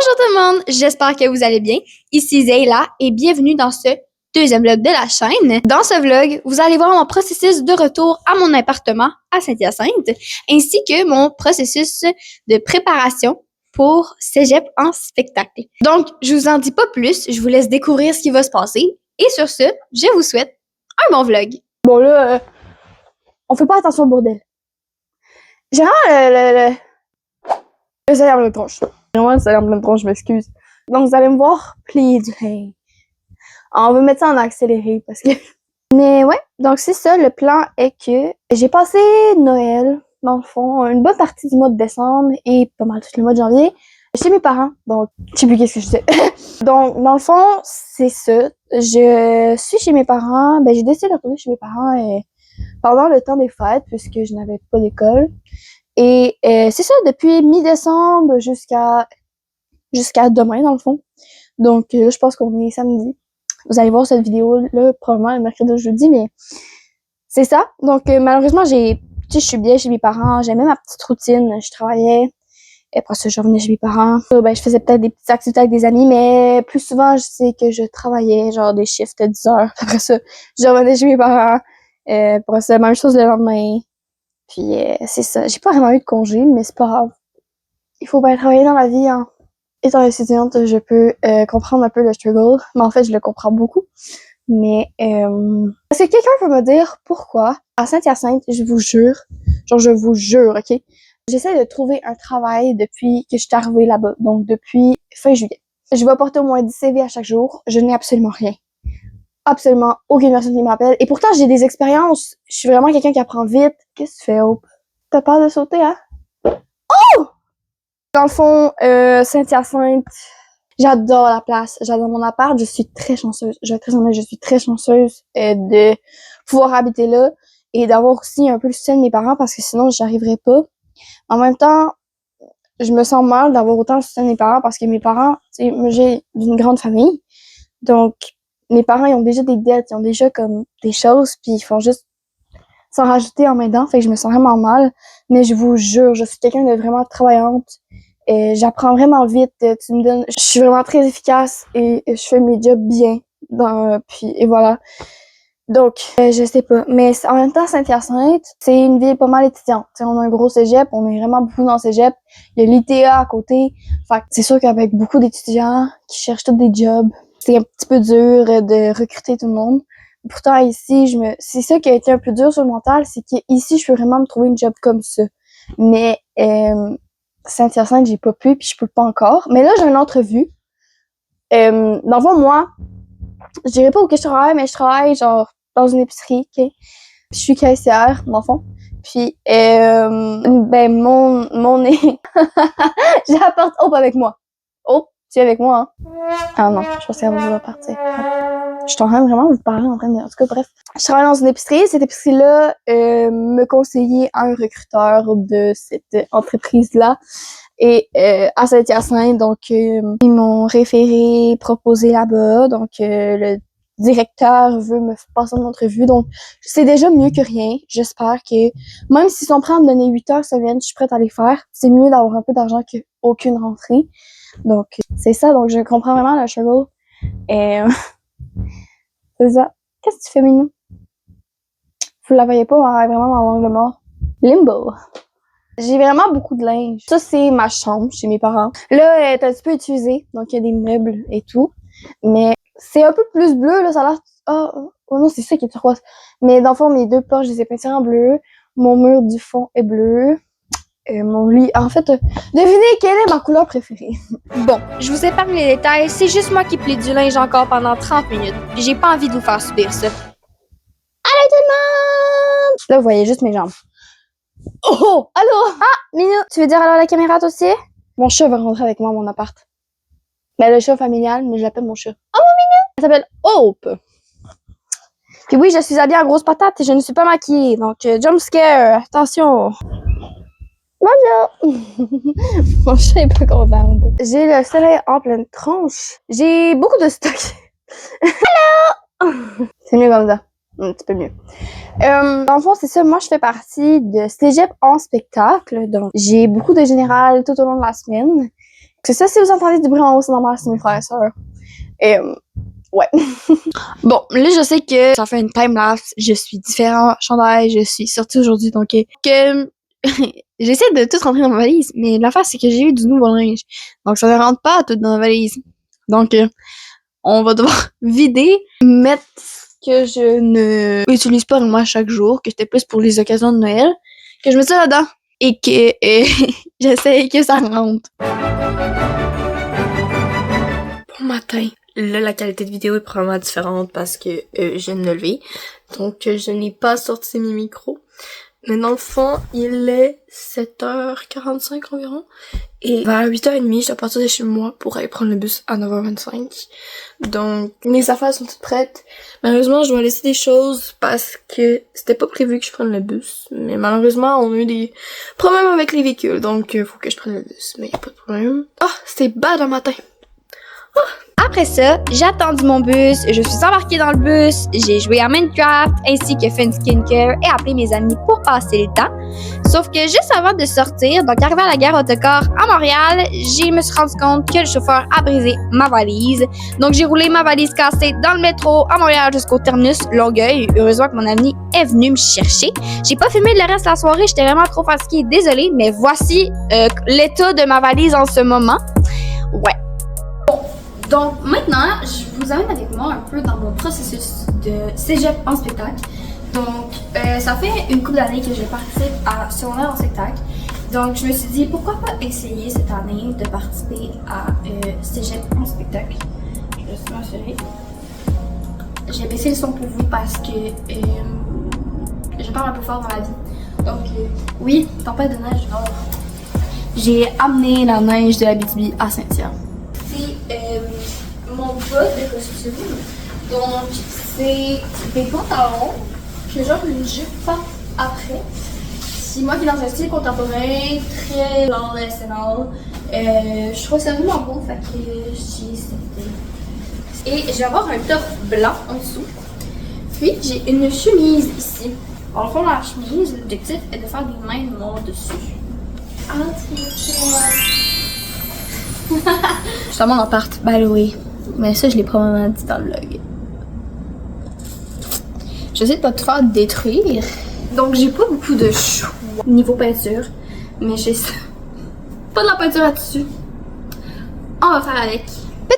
Bonjour tout le monde, j'espère que vous allez bien. Ici Zeyla et bienvenue dans ce deuxième vlog de la chaîne. Dans ce vlog, vous allez voir mon processus de retour à mon appartement à Saint-Hyacinthe, ainsi que mon processus de préparation pour Cégep en spectacle. Donc, je vous en dis pas plus, je vous laisse découvrir ce qui va se passer. Et sur ce, je vous souhaite un bon vlog. Bon là, on fait pas attention au bordel. J'ai vraiment le salaire en pleine tronche. Vraiment le salaire en pleine tronche, je m'excuse. Donc vous allez me voir plier du linge. On va mettre ça en accéléré parce que... Mais ouais, donc c'est ça, le plan est que j'ai passé Noël, dans le fond, une bonne partie du mois de décembre et pas mal tout le mois de janvier chez mes parents. Donc, je sais plus qu'est-ce que je sais. Donc, dans le fond, c'est ça. Je suis chez mes parents. Ben, j'ai décidé de retourner chez mes parents pendant le temps des fêtes puisque je n'avais pas d'école. Et c'est ça, depuis mi-décembre jusqu'à demain, dans le fond. Donc, là, je pense qu'on est samedi. Vous allez voir cette vidéo-là, probablement le mercredi ou jeudi, mais c'est ça. Donc, malheureusement, je suis bien chez mes parents. J'aimais ma petite routine. Je travaillais. Et après ça, je revenais chez mes parents. Ben, je faisais peut-être des petites activités avec des amis, mais plus souvent, je sais que je travaillais, genre des shifts de 10 heures. Après ça, je revenais chez mes parents. Après ça, même chose le lendemain. Puis, c'est ça. J'ai pas vraiment eu de congé, mais c'est pas grave. Il faut bien travailler dans la vie, hein. Étant étudiante, je peux comprendre un peu le struggle. Mais en fait, je le comprends beaucoup. Mais, est-ce que quelqu'un peut me dire pourquoi, à Saint-Hyacinthe, je vous jure, ok? J'essaie de trouver un travail depuis que je suis arrivée là-bas, donc depuis fin juillet. Je vais porter au moins 10 CV à chaque jour. Je n'ai absolument rien. Absolument aucune personne qui m'appelle. Et pourtant, j'ai des expériences. Je suis vraiment quelqu'un qui apprend vite. Qu'est-ce que tu fais, Hope? T'as peur de sauter, hein? Oh! Dans le fond, Saint-Hyacinthe, j'adore la place. J'adore mon appart. Je suis très chanceuse. Je vais être très honnête, je suis très chanceuse de pouvoir habiter là et d'avoir aussi un peu le soutien de mes parents parce que sinon, j'y arriverais pas. En même temps, je me sens mal d'avoir autant le soutien de mes parents parce que mes parents, tu sais, moi j'ai une grande famille. Donc, mes parents, ils ont déjà des dettes, ils ont déjà comme des choses, puis ils font juste s'en rajouter en m'aidant. Fait que je me sens vraiment mal. Mais je vous jure, je suis quelqu'un de vraiment travaillante. Et j'apprends vraiment vite. Tu me donnes, je suis vraiment très efficace et je fais mes jobs bien. Puis, et voilà. Donc, je sais pas. Mais en même temps, Saint-Hyacinthe, c'est une ville pas mal étudiante. T'sais, on a un gros cégep, on est vraiment beaucoup dans le cégep. Il y a l'ITA à côté. Fait que c'est sûr qu'avec beaucoup d'étudiants qui cherchent tous des jobs, c'est un petit peu dur de recruter tout le monde. Pourtant, ici, c'est ça qui a été un peu dur sur le mental, c'est qu'ici, je peux vraiment me trouver une job comme ça. Mais, Saint-Hyacinthe, j'ai pas pu, puis je peux pas encore. Mais là, j'ai une entrevue. Dans le fond, moi, je dirais pas où que je travaille, mais je travaille, genre, dans une épicerie, ok? Je suis caissière, dans le fond. Puis, ben, mon nez... J'apporte Hope avec moi. Hope, tu es avec moi, hein? Ah non, je pense qu'elle va vouloir partir. Je suis en train de vraiment vous parler, en tout cas, bref. Je travaille dans une épicerie. Cette épicerie-là me conseillait un recruteur de cette entreprise-là. Et à Saint-Hyacinthe, donc, ils m'ont référé, proposé là-bas. Donc, le directeur veut me passer une entrevue. Donc, c'est déjà mieux que rien. J'espère que, même s'ils sont prêts à me donner 8 heures semaine, je suis prête à les faire. C'est mieux d'avoir un peu d'argent qu'aucune rentrée. Donc, c'est ça. Donc, je comprends vraiment le struggle. Et c'est ça. Qu'est-ce que tu fais, Minou? Vous la voyez pas, mais elle est vraiment dans l'angle mort. Limbo. J'ai vraiment beaucoup de linge. Ça, c'est ma chambre chez mes parents. Là, elle est un petit peu utilisée. Donc, il y a des meubles et tout. Mais c'est un peu plus bleu, là. Ça a l'air... Oh non, c'est ça qui est turquoise. Mais dans le fond, mes deux portes, je les ai peintées en bleu. Mon mur du fond est bleu. Mon lit... En fait, devinez quelle est ma couleur préférée. Bon, je vous épargne les détails, c'est juste moi qui plie du linge encore pendant 30 minutes. J'ai pas envie de vous faire subir ça. Allô tout le monde! Là, vous voyez juste mes jambes. Oh! Allô? Ah! Minou, tu veux dire allô à la caméra, toi aussi? Mon chat va rentrer avec moi à mon appart. Ben, le chat familial, mais je l'appelle mon chat. Oh, mon Minou! Elle s'appelle Hope. Puis oui, je suis habillée en grosse patate et je ne suis pas maquillée. Donc, jump scare, attention. Bonjour! Mon chat est pas content. J'ai le soleil en pleine tronche. J'ai beaucoup de stock. Allô! C'est mieux comme ça. Un petit peu mieux. Dans le fond, c'est ça. Moi, je fais partie de Cégep en spectacle. Donc, j'ai beaucoup de général tout au long de la semaine. C'est ça, si vous entendez du bruit en haut, c'est normal, c'est mes frères et sœurs. Et, ouais. Bon, là, je sais que ça fait une time-lapse. Je suis différent chandail. Je suis sortie aujourd'hui, donc que j'essaie de tout rentrer dans ma valise. Mais l'affaire, c'est que j'ai eu du nouveau linge. Donc, ça ne rentre pas tout dans ma valise. Donc, on va devoir vider, mettre ce que je ne utilise pas moi chaque jour, que c'était plus pour les occasions de Noël, que je mets ça là-dedans. Et que j'essaie que ça rentre. Bon matin. Là, la qualité de vidéo est probablement différente parce que je viens de me lever. Donc, je n'ai pas sorti mes micros. Mais dans le fond, il est 7h45 environ. Et vers 8h30, je dois partir de chez moi pour aller prendre le bus à 9h25. Donc, mes affaires sont toutes prêtes. Malheureusement, je dois laisser des choses parce que c'était pas prévu que je prenne le bus. Mais malheureusement, on a eu des problèmes avec les véhicules. Donc, faut que je prenne le bus. Mais y a pas de problème. Ah, c'était bad un matin. Après ça, j'ai attendu mon bus, je suis embarquée dans le bus, j'ai joué à Minecraft ainsi que fait une skincare et appelé mes amis pour passer le temps. Sauf que juste avant de sortir, donc arrivé à la gare autocar à Montréal, je me suis rendu compte que le chauffeur a brisé ma valise. Donc j'ai roulé ma valise cassée dans le métro à Montréal jusqu'au terminus Longueuil. Heureusement que mon ami est venu me chercher. J'ai pas filmé le reste de la soirée, j'étais vraiment trop fatiguée, désolée, mais voici l'état de ma valise en ce moment. Ouais. Donc maintenant, je vous amène avec moi un peu dans mon processus de cégep en spectacle. Donc, ça fait une couple d'années que je participe à secondaire en spectacle. Donc, je me suis dit, pourquoi pas essayer cette année de participer à cégep en spectacle. Je vais juste m'assurer. J'ai baissé le son pour vous parce que je parle un peu fort dans la vie. Donc, oui, tempête de neige. Alors, j'ai amené la neige de l'Abitibi à Saint-Hyacinthe. Mon bas de costume. Donc, c'est des pantalons que genre une jupe porte après. C'est moi qui est dans un style contemporain, très lent de SNL. Je trouve ça vraiment beau, fait que j'ai accepté. Et je vais avoir un top blanc en dessous. Puis, j'ai une chemise ici. En fond, la chemise, l'objectif est de faire des mains noires dessus. Je suis dans mon appart, by the way. Mais ça, je l'ai probablement dit dans le vlog. J'essaie de pas tout faire détruire. Donc, j'ai pas beaucoup de choix niveau peinture. Mais j'ai ça. Pas de la peinture là-dessus. On va faire avec.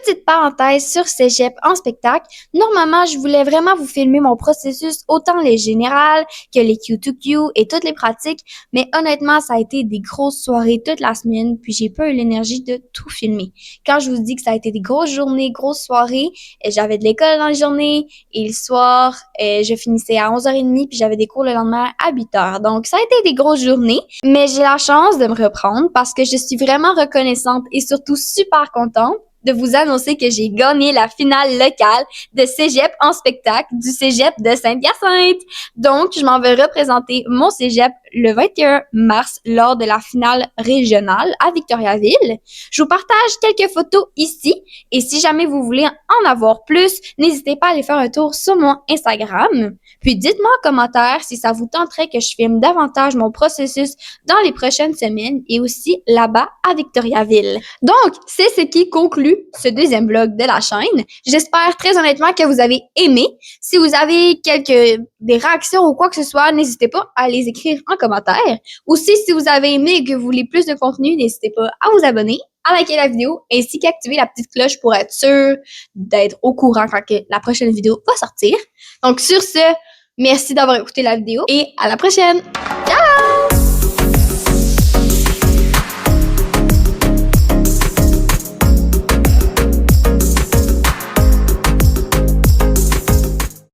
Petite parenthèse sur cégep en spectacle. Normalement, je voulais vraiment vous filmer mon processus, autant les générales que les Q2Q et toutes les pratiques. Mais honnêtement, ça a été des grosses soirées toute la semaine, puis j'ai pas eu l'énergie de tout filmer. Quand je vous dis que ça a été des grosses journées, grosses soirées, j'avais de l'école dans la journée et le soir, je finissais à 11h30 puis j'avais des cours le lendemain à 8h. Donc, ça a été des grosses journées, mais j'ai la chance de me reprendre parce que je suis vraiment reconnaissante et surtout super contente de vous annoncer que j'ai gagné la finale locale de cégep en spectacle du cégep de Saint-Hyacinthe. Donc, je m'en vais représenter mon cégep le 21 mars lors de la finale régionale à Victoriaville. Je vous partage quelques photos ici et si jamais vous voulez en avoir plus, n'hésitez pas à aller faire un tour sur mon Instagram. Puis dites-moi en commentaire si ça vous tenterait que je filme davantage mon processus dans les prochaines semaines et aussi là-bas à Victoriaville. Donc, c'est ce qui conclut ce deuxième vlog de la chaîne. J'espère très honnêtement que vous avez aimé. Si vous avez des réactions ou quoi que ce soit, n'hésitez pas à les écrire en commentaire. Aussi, si vous avez aimé et que vous voulez plus de contenu, n'hésitez pas à vous abonner, à liker la vidéo ainsi qu'activer la petite cloche pour être sûr d'être au courant quand la prochaine vidéo va sortir. Donc sur ce, merci d'avoir écouté la vidéo et à la prochaine!